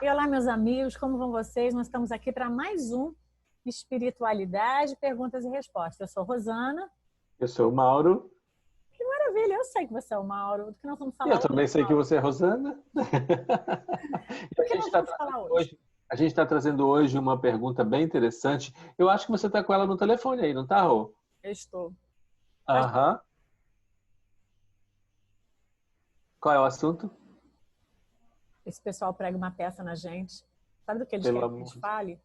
E olá, meus amigos, como vão vocês? Nós estamos aqui para mais um Espiritualidade, Perguntas e Respostas. Eu sou Rosana. Eu sou o Mauro. Que maravilha, eu sei que você é o Mauro. Do que nós vamos E falar eu hoje, também sei que Mauro? você é Rosana. E Do a que gente nós está vamos trazendo falar hoje? hoje, a gente está trazendo hoje uma pergunta bem interessante. Eu acho que você está com ela no telefone aí, não tá, Rô? Eu estou. Pode falar. Aham. Qual é o assunto? Esse pessoal prega uma peça na gente. Sabe do que eles Pelo querem que a amor gente de fale?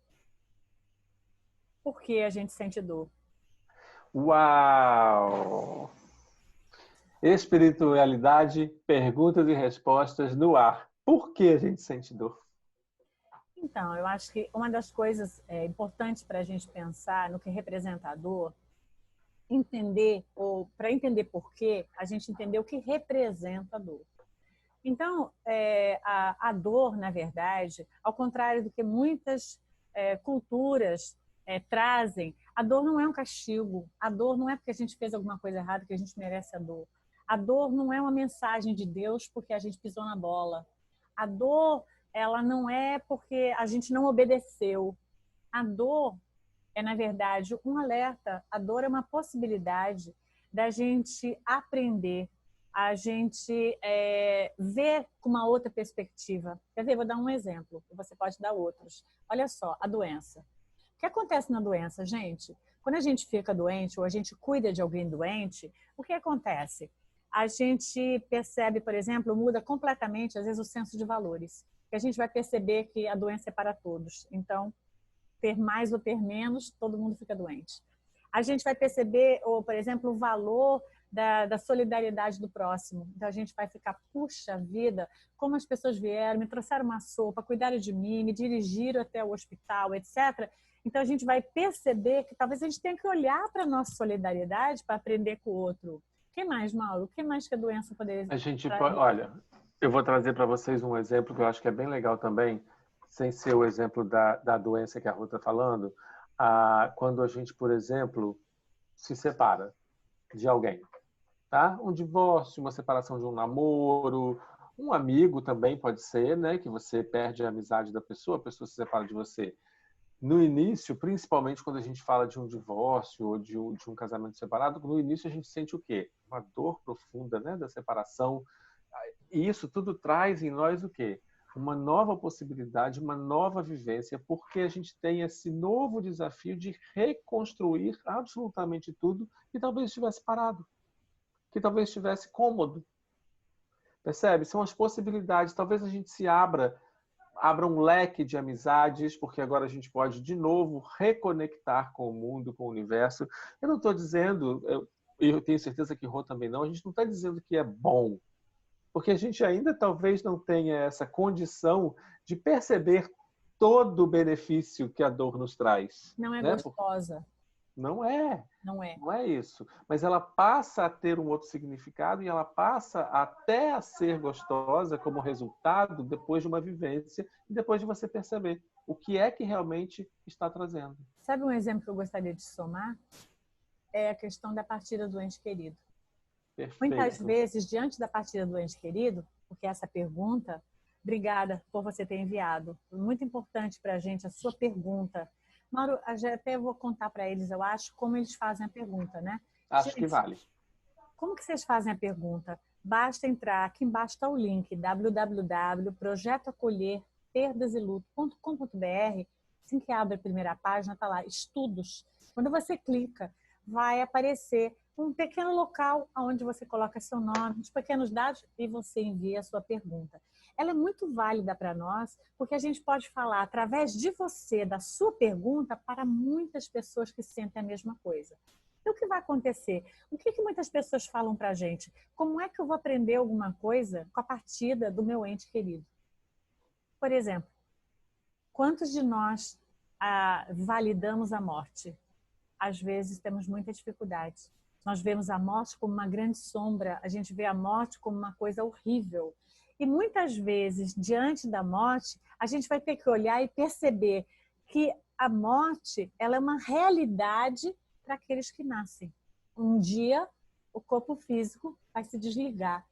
Por que a gente sente dor? Uau! Espiritualidade, perguntas e respostas no ar. Por que a gente sente dor? Então, eu acho que uma das coisas importantes para a gente pensar no que representa a dor, entender, ou para entender por quê, a gente entender o que representa a dor. Então, a dor, na verdade, ao contrário do que muitas culturas trazem, a dor não é um castigo, a dor não é porque a gente fez alguma coisa errada que a gente merece a dor. A dor não é uma mensagem de Deus porque a gente pisou na bola. A dor, ela não é porque a gente não obedeceu. A dor é, na verdade, um alerta. A dor é uma possibilidade da gente aprender, a gente ver com uma outra perspectiva. Quer ver? Vou dar um exemplo, você pode dar outros. Olha só, a doença. O que acontece na doença, gente? Quando a gente fica doente ou a gente cuida de alguém doente, o que acontece? A gente percebe, por exemplo, muda completamente, às vezes, o senso de valores. E a gente vai perceber que a doença é para todos. Então, ter mais ou ter menos, todo mundo fica doente. A gente vai perceber, ou, por exemplo, o valor da solidariedade do próximo. Então a gente vai ficar, puxa vida, como as pessoas vieram, me trouxeram uma sopa, cuidaram de mim, me dirigiram até o hospital, etc. Então a gente vai perceber que talvez a gente tenha que olhar para a nossa solidariedade para aprender com o outro. O que mais, Mauro? O que mais que a doença poderia trazer? Olha, eu vou trazer para vocês um exemplo que eu acho que é bem legal também, sem ser o exemplo da doença que a Ruth está falando. Quando a gente, por exemplo, se separa de alguém, tá? Um divórcio, uma separação de um namoro, um amigo também pode ser, né? Que você perde a amizade da pessoa, a pessoa se separa de você. No início, principalmente quando a gente fala de um divórcio ou de um casamento separado, no início a gente sente o quê? Uma dor profunda, né, da separação. E isso tudo traz em nós o quê? Uma nova possibilidade, uma nova vivência, porque a gente tem esse novo desafio de reconstruir absolutamente tudo que talvez estivesse parado, que talvez estivesse cômodo. Percebe? São as possibilidades. Talvez a gente se abra um leque de amizades, porque agora a gente pode de novo reconectar com o mundo, com o universo. Eu não estou dizendo, eu tenho certeza que Rô também não, a gente não está dizendo que é bom, porque a gente ainda talvez não tenha essa condição de perceber todo o benefício que a dor nos traz. Não é Né? gostosa, Não é. não é. Não é isso. Mas ela passa a ter um outro significado e ela passa até a ser gostosa como resultado depois de uma vivência e depois de você perceber o que é que realmente está trazendo. Sabe um exemplo que eu gostaria de somar? É a questão da partida do ente querido. Muitas Perfeito. vezes, diante da partida do ente querido, porque essa pergunta, obrigada por você ter enviado, muito importante para a gente a sua pergunta. Mauro, até vou contar para eles, eu acho, como eles fazem a pergunta, né? Acho que Gente, vale. como que vocês fazem a pergunta? Basta entrar, aqui embaixo está o link, www.projetoacolherperdasiluto.com.br. Assim que abre a primeira página, está lá, estudos. Quando você clica, vai aparecer um pequeno local onde você coloca seu nome, os pequenos dados e você envia a sua pergunta. Ela é muito válida para nós, porque a gente pode falar através de você, da sua pergunta, para muitas pessoas que sentem a mesma coisa. E o que vai acontecer? O que muitas pessoas falam para a gente? Como é que eu vou aprender alguma coisa com a partida do meu ente querido? Por exemplo, quantos de nós validamos a morte? Às vezes temos muita dificuldade. Nós vemos a morte como uma grande sombra, a gente vê a morte como uma coisa horrível. E muitas vezes, diante da morte, a gente vai ter que olhar e perceber que a morte ela é uma realidade para aqueles que nascem. Um dia, o corpo físico vai se desligar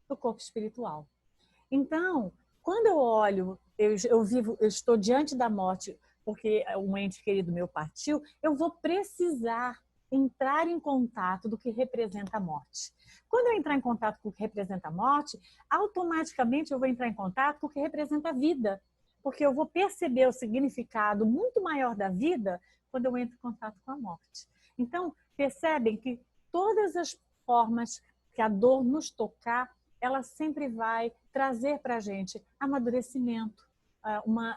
do corpo espiritual. Então, quando eu olho eu estou diante da morte porque um ente querido meu partiu, eu vou precisar entrar em contato do que representa a morte. Quando eu entrar em contato com o que representa a morte, automaticamente eu vou entrar em contato com o que representa a vida, porque eu vou perceber o significado muito maior da vida quando eu entro em contato com a morte. Então, percebem que todas as formas que a dor nos tocar, ela sempre vai trazer para a gente amadurecimento,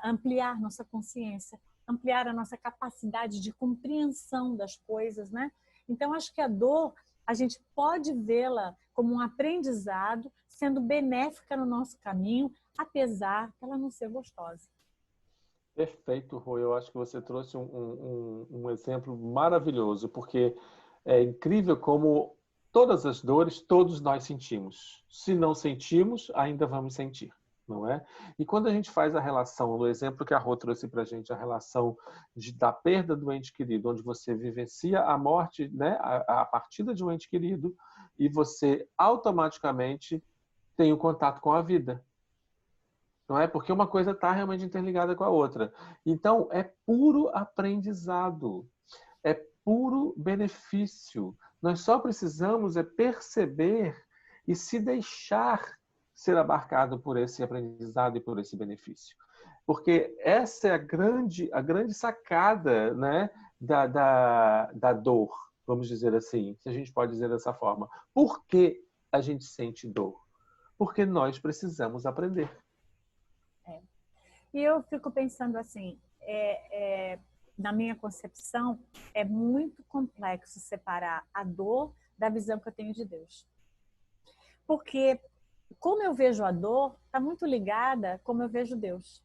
ampliar nossa consciência, ampliar a nossa capacidade de compreensão das coisas, né? Então, acho que a dor, a gente pode vê-la como um aprendizado, sendo benéfica no nosso caminho, apesar de ela não ser gostosa. Perfeito, Rô. Eu acho que você trouxe um exemplo maravilhoso, porque é incrível como todas as dores, todos nós sentimos. Se não sentimos, ainda vamos sentir, não é? E quando a gente faz a relação, no exemplo que a Rô trouxe para a gente, a relação da perda do ente querido, onde você vivencia a morte, né, a partida de um ente querido, e você automaticamente tem o contato com a vida. Não é? Porque uma coisa está realmente interligada com a outra. Então, é puro aprendizado, é puro benefício. Nós só precisamos perceber e se deixar ser abarcado por esse aprendizado e por esse benefício. Porque essa é a grande sacada, né, da dor, vamos dizer assim, se a gente pode dizer dessa forma. Por que a gente sente dor? Porque nós precisamos aprender. E eu fico pensando assim, na minha concepção, é muito complexo separar a dor da visão que eu tenho de Deus. Porque como eu vejo a dor, está muito ligada como eu vejo Deus.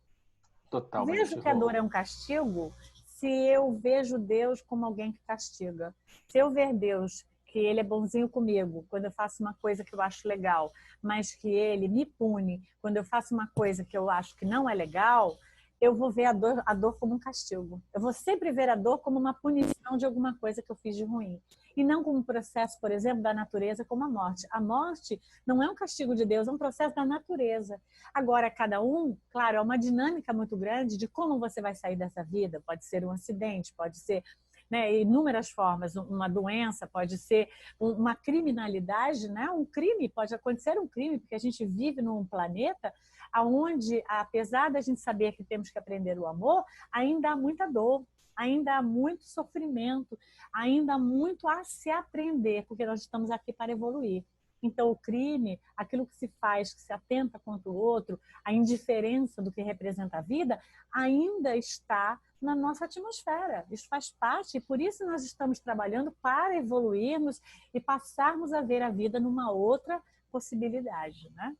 Totalmente. Vejo que a dor é um castigo se eu vejo Deus como alguém que castiga. Se eu ver Deus que ele é bonzinho comigo quando eu faço uma coisa que eu acho legal, mas que ele me pune quando eu faço uma coisa que eu acho que não é legal, eu vou ver a dor como um castigo. Eu vou sempre ver a dor como uma punição de alguma coisa que eu fiz de ruim. E não como um processo, por exemplo, da natureza como a morte. A morte não é um castigo de Deus, é um processo da natureza. Agora, cada um, claro, é uma dinâmica muito grande de como você vai sair dessa vida. Pode ser um acidente, pode ser, né, inúmeras formas, uma doença, pode ser uma criminalidade, né? Um crime, pode acontecer um crime, porque a gente vive num planeta onde, apesar da gente saber que temos que aprender o amor, ainda há muita dor, ainda há muito sofrimento, ainda há muito a se aprender, porque nós estamos aqui para evoluir. Então, o crime, aquilo que se faz, que se atenta contra o outro, a indiferença do que representa a vida, ainda está na nossa atmosfera. Isso faz parte e por isso nós estamos trabalhando para evoluirmos e passarmos a ver a vida numa outra possibilidade, né?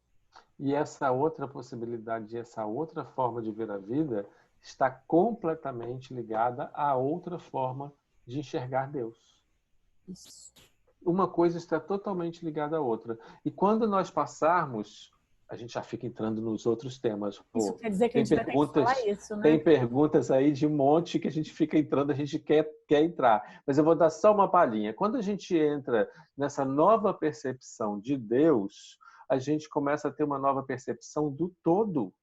E essa outra possibilidade, essa outra forma de ver a vida está completamente ligada à outra forma de enxergar Deus. Isso. Uma coisa está totalmente ligada à outra. E quando nós passarmos, a gente já fica entrando nos outros temas. Isso quer dizer que a Tem gente vai ter que falar isso, né? Tem perguntas aí de um monte que a gente fica entrando, a gente quer entrar. Mas eu vou dar só uma palhinha. Quando a gente entra nessa nova percepção de Deus, a gente começa a ter uma nova percepção do todo.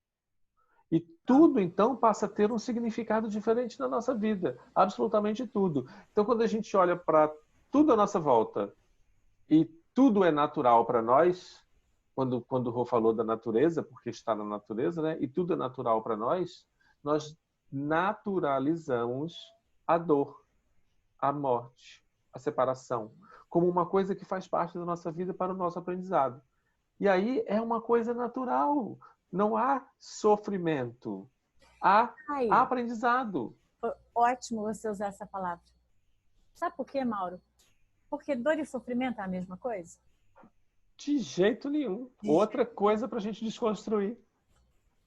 E tudo, então, passa a ter um significado diferente na nossa vida. Absolutamente tudo. Então, quando a gente olha para tudo à nossa volta e tudo é natural para nós, quando o Rô falou da natureza, porque está na natureza, né? E tudo é natural para nós naturalizamos a dor, a morte, a separação, como uma coisa que faz parte da nossa vida para o nosso aprendizado. E aí é uma coisa natural. Não há sofrimento. Há aprendizado. Foi ótimo você usar essa palavra. Sabe por quê, Mauro? Porque dor e sofrimento é a mesma coisa? De jeito nenhum. Outra coisa para a gente desconstruir.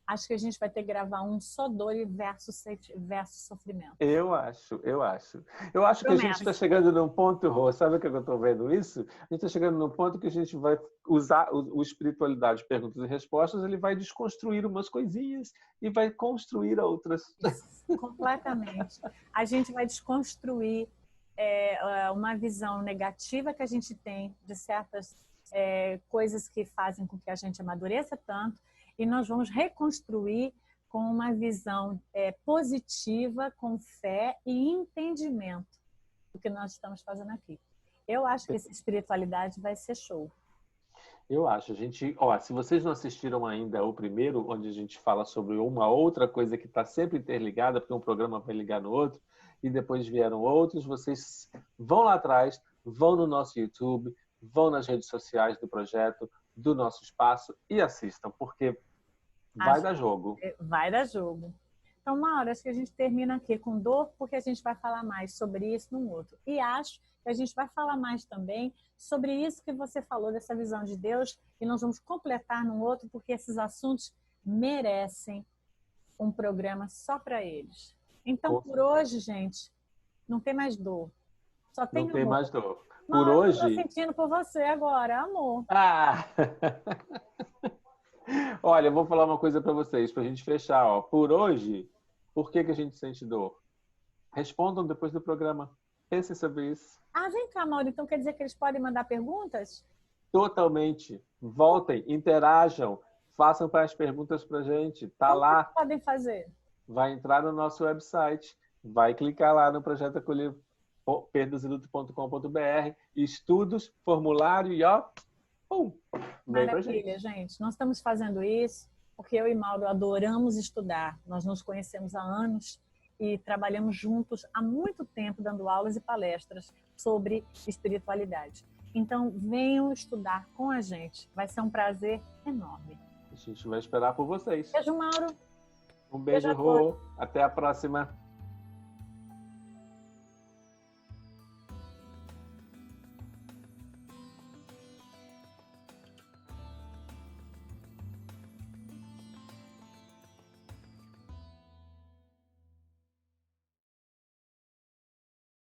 Acho que a gente vai ter que gravar um só dor versus sofrimento. Eu acho. Eu acho que a gente está chegando num ponto, Rô, sabe que eu estou vendo isso? A gente está chegando num ponto que a gente vai usar o espiritualidade, perguntas e respostas, ele vai desconstruir umas coisinhas e vai construir outras. Completamente. A gente vai desconstruir uma visão negativa que a gente tem de certas coisas que fazem com que a gente amadureça tanto, e nós vamos reconstruir com uma visão positiva, com fé e entendimento do que nós estamos fazendo aqui. Eu acho que essa espiritualidade vai ser show. Eu acho. Se vocês não assistiram ainda o primeiro, onde a gente fala sobre uma outra coisa que está sempre interligada, porque um programa vai ligar no outro, e depois vieram outros, vocês vão lá atrás, vão no nosso YouTube, vão nas redes sociais do projeto, do nosso espaço e assistam, porque vai dar jogo. Vai dar jogo. Então, Mauro, acho que a gente termina aqui com dor, porque a gente vai falar mais sobre isso num outro. E acho que a gente vai falar mais também sobre isso que você falou, dessa visão de Deus, e nós vamos completar num outro, porque esses assuntos merecem um programa só para eles. Então, por hoje, gente, não tem mais dor. Só tem amor. Não tem mais dor. Por hoje... Eu tô sentindo por você agora, amor. Olha, eu vou falar uma coisa para vocês, para a gente fechar. Ó. Por hoje, por que a gente sente dor? Respondam depois do programa. Pensem sobre isso. Vem cá, Mauro. Então quer dizer que eles podem mandar perguntas? Totalmente. Voltem, interajam, façam as perguntas para a gente. Tá Como lá. Podem fazer? Vai entrar no nosso website, vai clicar lá no Projeto Acolher pedroziluto.com.br, estudos, formulário e ó, pum, maravilha, gente. Nós estamos fazendo isso porque eu e Mauro adoramos estudar. Nós nos conhecemos há anos e trabalhamos juntos há muito tempo dando aulas e palestras sobre espiritualidade. Então, venham estudar com a gente. Vai ser um prazer enorme. A gente vai esperar por vocês. Beijo, Mauro. Um beijo, Rô. Até a próxima.